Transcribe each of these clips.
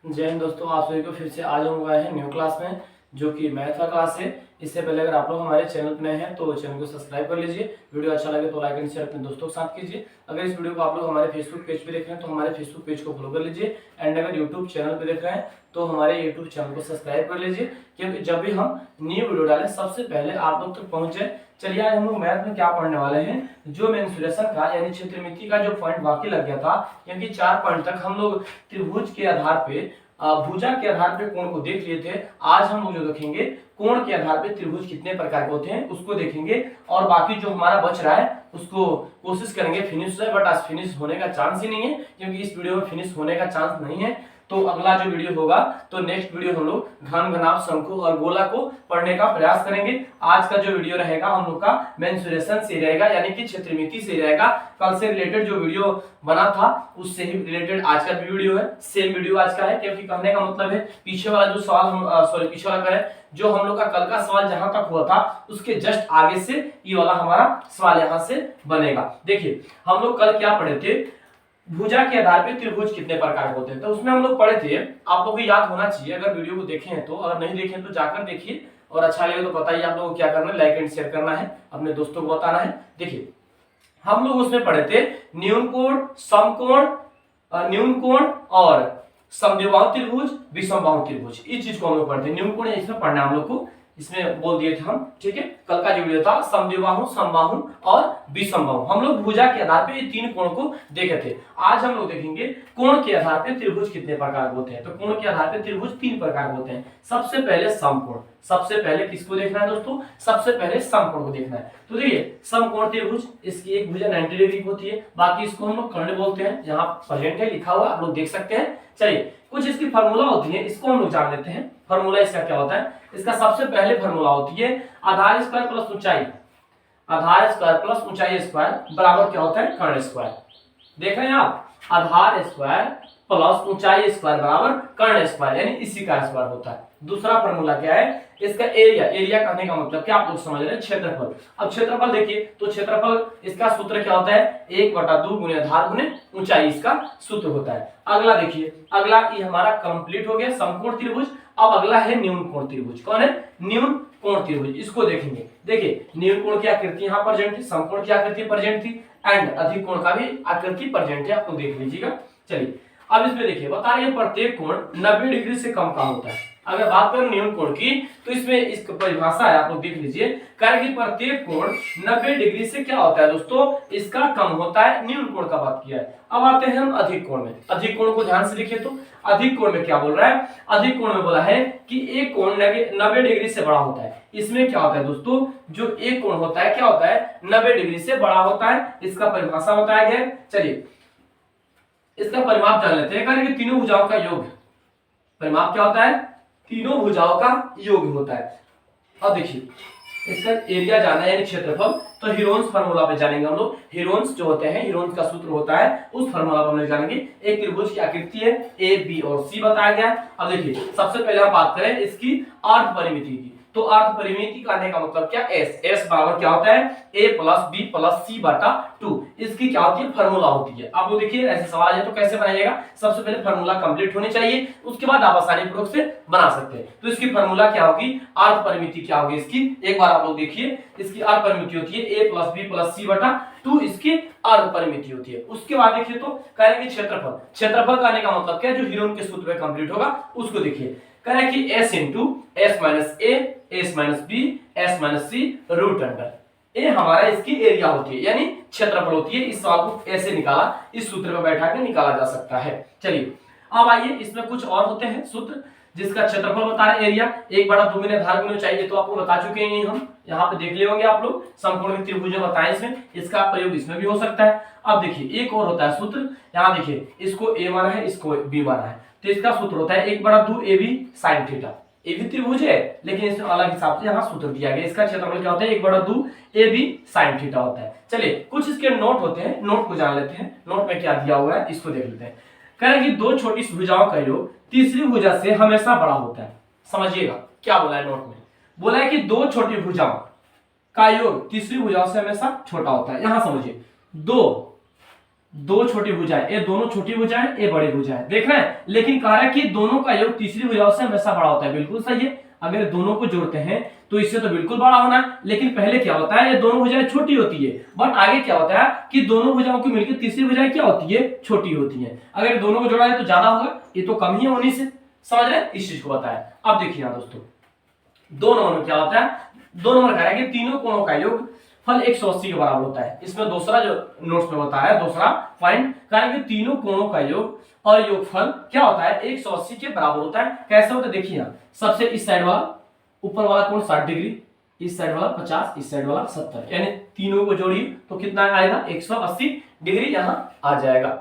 जय हिंद दोस्तों, आप सभी को फिर से आज हम आए हैं न्यू क्लास में, जो कि मैथ का क्लास है। इससे पहले अगर आप लोग हमारे चैनल पर नए हैं तो चैनल को सब्सक्राइब कर लीजिए। वीडियो अच्छा लगे तो लाइक एंड शेयर अपने दोस्तों के साथ कीजिए। अगर इस वीडियो को आप लोग हमारे फेसबुक पेज पे देख रहे हैं तो हमारे फेसबुक पेज को फॉलो कर लीजिए। एंड अगर यूट्यूब चैनल पे देख रहे हैं तो हमारे यूट्यूब चैनल को सब्सक्राइब कर लीजिए, क्योंकि जब भी हम न्यू वीडियो डालें सबसे पहले आप लोग तक पहुंच जाए। चलिए आज हम लोग मैथ में क्या पढ़ने वाले हैं, जो मेंसुरेशन का यानी क्षेत्रमिति का जो पॉइंट बाकी लग गया था, क्योंकि 4 पॉइंट तक हम लोग त्रिभुज के आधार पे भुजा के आधार पे कोण को देख लिए थे। आज हम लोग जो देखेंगे कोण के आधार पे त्रिभुज कितने प्रकार के होते हैं उसको देखेंगे, और बाकी जो हमारा बच रहा है उसको कोशिश करेंगे फिनिश है। बट आज फिनिश होने का चांस ही नहीं है, क्योंकि इस वीडियो में फिनिश होने का चांस नहीं है। तो अगला जो वीडियो होगा तो नेक्स्ट वीडियो हम लोग घन, घनाभ, शंकु और गोला को पढ़ने का प्रयास करेंगे। आज का जो वीडियो रहेगा हम लोग का मेंसुरेशन से रहेगा, यानी कि क्षेत्रमिति से रहेगा। कल से रिलेटेड जो वीडियो बना था उससे ही रिलेटेड आज का भी वीडियो है। सेम वीडियो आज का है, क्योंकि कहने का मतलब है पीछे वाला जो सवाल हम पीछे वाला है जो हम लोग का कल का सवाल जहां तक हुआ था उसके जस्ट आगे से ये वाला हमारा सवाल यहां से बनेगा। देखिए हम लोग कल क्या पढ़े थे, भुजा के आधार पे त्रिभुज कितने प्रकार के होते हैं। तो उसमें हम लोग पढ़े थे, आप लोगों को याद होना चाहिए अगर वीडियो को देखे हैं तो, अगर नहीं देखे तो जाकर देखिए और अच्छा लगे तो बताइए आप लोगों को क्या करना है, लाइक एंड शेयर करना है, अपने दोस्तों को बताना है। देखिए हम लोग उसमें पढ़े थे न्यून कोण, समकोण, न्यून कोण और समद्विबाहु त्रिभुज, विषमबाहु त्रिभुज, इस चीज को हम लोग पढ़ते हैं। न्यून कोण इसमें पढ़ना हम लोग को, इसमें बोल दिए थे हम, ठीक है। कल का जो वीडियो था समद्विबाहु, समबाहु और विषमबाहु, हम लोग भुजा के आधार पे ये 3 कोण को देखे थे। आज हम लोग देखेंगे कोण के आधार पे त्रिभुज कितने प्रकार के होते हैं। तो कोण के आधार पे त्रिभुज 3 प्रकार के होते हैं। सबसे पहले समकोण, सबसे पहले किसको देखना है दोस्तों, सबसे पहले समकोण को देखना है। तो देखिए समकोण त्रिभुज, इसकी एक भुजा 90 डिग्री की होती है, बाकी इसको हम लोग कर्ण बोलते हैं। यहाँ प्रेजेंट है लिखा हुआ, आप लोग देख सकते हैं। चलिए कुछ इसकी फार्मूला होती है, इसको हम लोग जान लेते हैं। फार्मूला इसका क्या होता है, इसका सबसे पहले फार्मूला होती है आधार स्क्वायर प्लस ऊंचाई, आधार स्क्वायर प्लस ऊंचाई स्क्वायर बराबर क्या होता है, कर्ण स्क्वायर। देख रहे हैं आप, आधार स्क्वायर प्लस ऊंचाई स्क्वायर बराबर कर्ण स्क्वायर, यानी इसी का स्क्वायर होता है। दूसरा फार्मूला क्या है, इसका एरिया, एरिया कहने का मतलब क्या आप लोग समझ रहे हैं, क्षेत्रफल। अब क्षेत्रफल देखिए तो क्षेत्रफल इसका सूत्र क्या होता है, 1/2 गुणे आधार गुणे ऊंचाई, इसका सूत्र होता है। अगला देखिए, अगला ये हमारा कंप्लीट हो गया समकोण त्रिभुज। अब अगला है न्यून कोण त्रिभुज। कौन है, न्यून कोण त्रिभुज, इसको देखेंगे। देखिए न्यून कोण की आकृति यहाँ प्रेजेंट थी, समकोण की आकृति प्रेजेंट थी, एंड अधिक कोण का भी आकृति प्रेजेंट है, आपको देख लीजिएगा। चलिए अब इसमें देखिए बता रही है प्रत्येक कोण 90 डिग्री से कम का होता है। अगर बात करें न्यून कोण की तो इसमें इसकी परिभाषा है, आप लोग देख लीजिए, कह कि प्रत्येक कोण 90 डिग्री से क्या होता है दोस्तों, इसका कम होता है। न्यून कोण का बात किया है। अब आते हैं हम अधिक कोण में। अधिक कोण को ध्यान से देखिए तो अधिक कोण में क्या बोल रहा है, अधिक कोण में बोला है कि एक कोण 90 डिग्री से बड़ा होता है। इसमें क्या होता है दोस्तों, जो एक कोण होता है क्या होता है, 90 डिग्री से बड़ा होता है। इसका परिभाषा बताया गया है। चलिए इसका परिमाप जान लेते हैं। कह रहे कि तीनों भुजाओं का योग, परिमाप क्या होता है, तीनों भुजाओं का योग होता है। अब देखिए इसका एरिया जाना है यानी क्षेत्रफल, तो हीरोन्स फार्मूला पे जानेंगे हम लोग। हीरोन्स जो होते हैं, हीरोन्स का सूत्र होता है, उस फार्मूला पे हम लोग जानेंगे। एक त्रिभुज की आकृति है ए बी और सी बताया गया। अब देखिए सबसे पहले हम बात करें इसकी अर्ध परिमिति की। तो अर्ध परिमिति कहने का मतलब क्या, एस, एस बराबर क्या होता है, a प्लस बी प्लस सी बटा 2, इसकी क्या होती है, फार्मूला होती है। आप लोग देखिए ऐसे सवाल है तो कैसे बनाइएगा, सबसे पहले फार्मूला कंप्लीट होनी चाहिए, उसके बाद आप आसानी पूर्वक से बना सकते हैं। तो इसकी फार्मूला क्या होगी, अर्ध परिमिति क्या होगी इसकी, एक बार आप लोग देखिए। इसकी अर्ध परिमिति होती है a प्लस बी प्लस सी बटा 2, इसकी अर्ध परिमिति होती है। उसके बाद देखिए तो कहेंगे क्षेत्रफल, क्षेत्रफल कहने का मतलब क्या, जो हीरोन के सूत्र में कंप्लीट होगा उसको देखिए। कह रहे हैं कि s into S minus A, S minus B, S minus C root under A हमारा इसकी एरिया होती है, यानी क्षेत्रफल होती है। इस सवाल को ऐसे निकाला, इस सूत्र में बैठा के निकाला जा सकता है। चलिए अब आइए, इसमें कुछ और होते हैं सूत्र जिसका क्षेत्रफल बता रहे एरिया, 1/2 गुणे आधार गुणे चाहिए, तो आपको बता चुके हैं हम, यहाँ पे देख ले होंगे आप लोग। समकोण की त्रिभुज बताएं इसमें, इसका प्रयोग इसमें भी हो सकता है। अब देखिए एक और होता है सूत्र, यहाँ देखिए इसको ए माना है, इसको बी माना है, तो इसका सूत्र होता है 1/2 ए बी साइन थीटा। ए भी त्रिभुज है लेकिन इसमें अलग हिसाब से यहाँ सूत्र दिया गया। इसका क्षेत्रफल क्या होता है, 1/2 ए बी साइन थीटा होता है। चलिए कुछ इसके नोट होते हैं, नोट को जान लेते हैं। नोट में क्या दिया हुआ है इसको देख लेते हैं। कह रहे कि दो छोटी भुजाओं का योग तीसरी भुजा से हमेशा बड़ा होता है। समझिएगा क्या बोला है नोट में, बोला है कि दो छोटी भुजाओं का योग तीसरी भुजाओं से हमेशा छोटा होता है। यहां समझिए, दो दो छोटी भुजाएं, ये दोनों छोटी भुजाएं, ये बड़ी भुजाएं, देख रहे हैं। लेकिन कह रहा है कि दोनों का योग तीसरी भुजाओं से हमेशा बड़ा होता है, बिल्कुल सही है। अगर दोनों को जोड़ते हैं तो इससे तो बिल्कुल बड़ा होना है, लेकिन पहले क्या होता है, ये दोनों भुजाएं छोटी होती है, बट आगे क्या होता है कि दोनों भुजाओं की मिलकर तीसरी भुजाएं क्या होती है, छोटी होती है। अगर दोनों को जोड़ा है तो ज्यादा होगा, ये तो कम ही है 19 से, समझ रहे हैं, इस चीज को बताया। अब देखिए यहाँ दोस्तों, 2 नंबर में क्या होता है, 2 नंबर कह रहा है कि तीनों कोणों का योग फल 180 के बराबर होता है। इसमें दूसरा जो नोट्स में बताया है, दूसरा पॉइंट कह रहा है कि तीनों कोणों का योग और योगफल क्या होता है, 180 के बराबर होता है। कैसे होता है देखिए, यहाँ सबसे इस साइड वाला ऊपर वाला कोण 60 डिग्री, इस साइड वाला 50, इस साइड वाला 70, यानी तीनों को जोड़िए तो कितना आएगा, 180 डिग्री यहाँ आ जाएगा।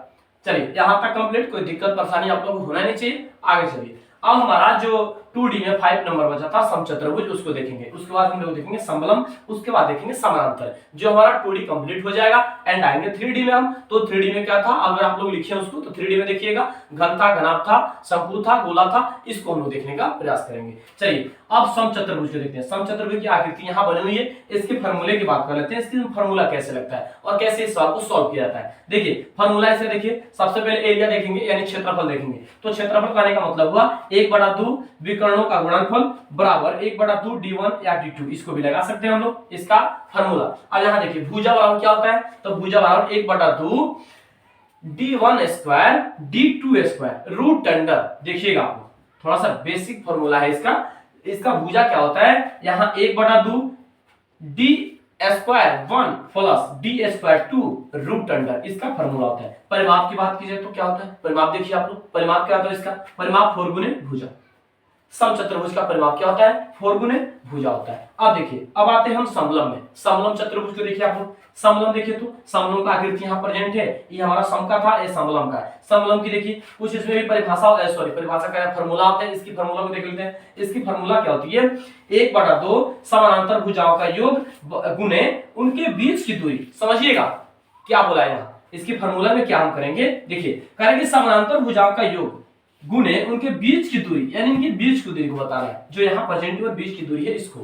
चलिए यहाँ तक कंप्लीट, कोई दिक्कत परेशानी आप लोग को होना नहीं चाहिए। आगे चलिए, अब हमारा जो 2D में 5 नंबर बचा था समचतुर्भुज, उसको देखेंगे। उसके बाद हम लोग देखेंगे समलम, उसके बाद देखेंगे समानांतर। जो हमारा 2D कंप्लीट हो जाएगा एंड आएंगे 3D में हम। तो 3D में क्या था, अगर आप लोग लिखे उसको तो 3D में देखिएगा, घन था, घनाभ था, शंकु था, गोला था, इसको हम लोग देखने का प्रयास करेंगे। चलिए अब समचतुर्भुज को देखते हैं। समचतुर्भुज की आकृति यहाँ बनी हुई है, इसके फार्मूले की बात कर लेते हैं। इसकी फार्मूला कैसे लगता है और कैसे इस सवाल को सॉल्व किया जाता है। देखिए फार्मूला ऐसे देखिए, सबसे पहले एरिया देखेंगे यानी क्षेत्रफल देखेंगे। तो क्षेत्रफल कहने का मतलब हुआ 1/2 विकर्णों का गुणनफल बराबर 1/2 d1 या d2, इसको भी लगा सकते हैं हम लोग, इसका फार्मूला। अब यहाँ देखिए भुजा बराबर क्या होता है, तो भुजा बराबर 1/2 d1 square d2 square root under. देखिएगा आप थोड़ा सा बेसिक फार्मूला है इसका। इसका भुजा क्या होता है, यहाँ 1/2 d square 1 plus D square 2 root under, इसका फार्मूला होता है। परिमाप की बात की जाए तो क्या होता है, परिमाप देखिए आप लोग, परिमाप क्या होता है इसका, परिमाप 4 गुने भुजा। समचतुर्भुज का परिमाप क्या होता है, 4 गुने भुजा होता है। अब देखिए, अब आते हैं हम समलम में। समलम चतुर्भुज को देखिए आप लोग, समलम देखिए तो समलम का आकृति यहाँ प्रेजेंट है, ये हमारा सम का था, ये समलम का है। समलम की देखिए कुछ इसमें भी परिभाषा, सॉरी परिभाषा का फार्मूला होता है, इसकी फार्मूला को देख लेते हैं। इसकी फार्मूला क्या होती है, 1/2 समानांतर भुजाओं का योग गुने उनके बीच की दूरी। समझिएगा क्या बोला है यहाँ, इसकी फार्मूला में क्या हम करेंगे, देखिए करेंगे समानांतर भुजाओं का योग गुने उनके बीच की दूरी, यानी इनके बीच की दूरी को बता रहा है, जो यहाँ प्रेजेंट और बीच की दूरी है इसको।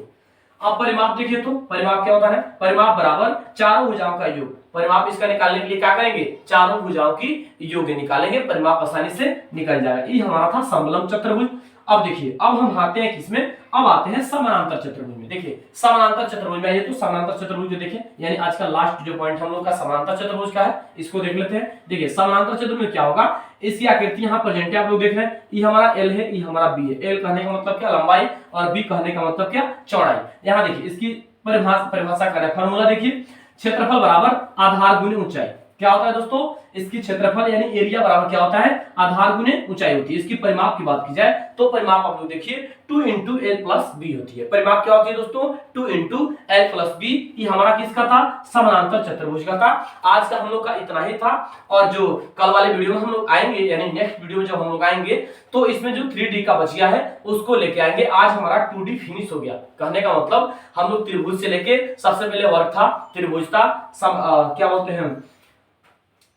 अब परिमाप देखिए तो परिमाप क्या होता है, परिमाप बराबर चारों भुजाओं का योग। परिमाप इसका निकालने के लिए क्या करेंगे, चारों भुजाओं की योग निकालेंगे, परिमाप आसानी से निकल जाएगा। ये हमारा था समलम चतुर्भुज। अब देखिए, अब हम आते हैं किसमें, अब आते हैं समानांतर चतुर्भुज में। देखिए समानांतर चतुर्भुज में, ये तो समानांतर चतुर्भुज जो देखें, यानी आज का लास्ट जो पॉइंट हम लोग का समानांतर चतुर्भुज का है, इसको देख लेते हैं। देखिए समानांतर चतुर्भुज में क्या होगा, इसकी आकृति यहाँ प्रेजेंट है, आप लोग देख रहे हैं, ये हमारा एल है, ये हमारा बी है। एल कहने का मतलब क्या, लंबाई, और बी कहने का मतलब क्या, चौड़ाई। यहाँ देखिए इसकी परिभाषा करें, फार्मूला देखिए, क्षेत्रफल बराबर आधार गुने ऊंचाई। क्या होता है दोस्तों, इसकी क्षेत्रफल यानी एरिया बराबर क्या होता है, आधार गुने ऊंचाई होती है। इसकी परिमाप की बात की जाए तो परिमाप आप लोग देखिए 2 × l + b होती है। परिमाप क्या होती है दोस्तों, 2 × l + b। ये हमारा किसका था, समानांतर चतुर्भुज का था। आज का हम लोग का इतना ही था, और जो कल वाले वीडियो में हम लोग आएंगे, यानी नेक्स्ट वीडियो में जब हम लोग आएंगे तो इसमें जो 3D का बच गया है उसको लेके आएंगे। आज हमारा 2D फिनिश हो गया। कहने का मतलब हम लोग त्रिभुज से लेके, सबसे पहले वर्ग था, त्रिभुज था, क्या बोलते हैं,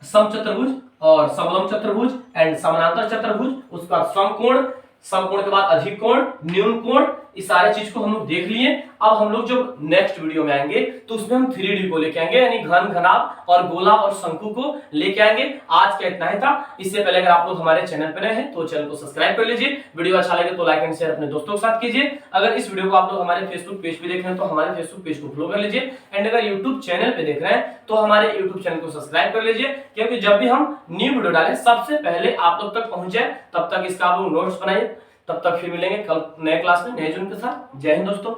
समचतुर्भुज और समलम चतुर्भुज एंड समानांतर चतुर्भुज, उसके बाद समकोण, समकोण के बाद अधिक कोण, न्यून कोण, इस सारे चीज को हम लोग देख लिए। अब हम लोग जब नेक्स्ट वीडियो में आएंगे तो उसमें हम 3D को लेके आएंगे, यानी घन, घनाभ और गोला और शंकु को लेके आएंगे। आज का इतना ही था। इससे पहले अगर आप लोग हमारे चैनल पर नए हैं तो चैनल को सब्सक्राइब कर लीजिए। वीडियो अच्छा लगे तो लाइक एंड शेयर अपने दोस्तों के साथ कीजिए। अगर इस वीडियो को आप लोग हमारे फेसबुक पेज पे देख रहे हैं तो हमारे फेसबुक पेज को फॉलो कर लीजिए। एंड अगर यूट्यूब चैनल पे देख रहे हैं तो हमारे यूट्यूब चैनल को सब्सक्राइब कर लीजिए, क्योंकि जब भी हम न्यू वीडियो डालें सबसे पहले आप लोग तक पहुंच जाए। तब तक इसका आप लोग नोट्स बनाइए। तब तक फिर मिलेंगे कल नए क्लास में नए जून के साथ। जय हिंद दोस्तों।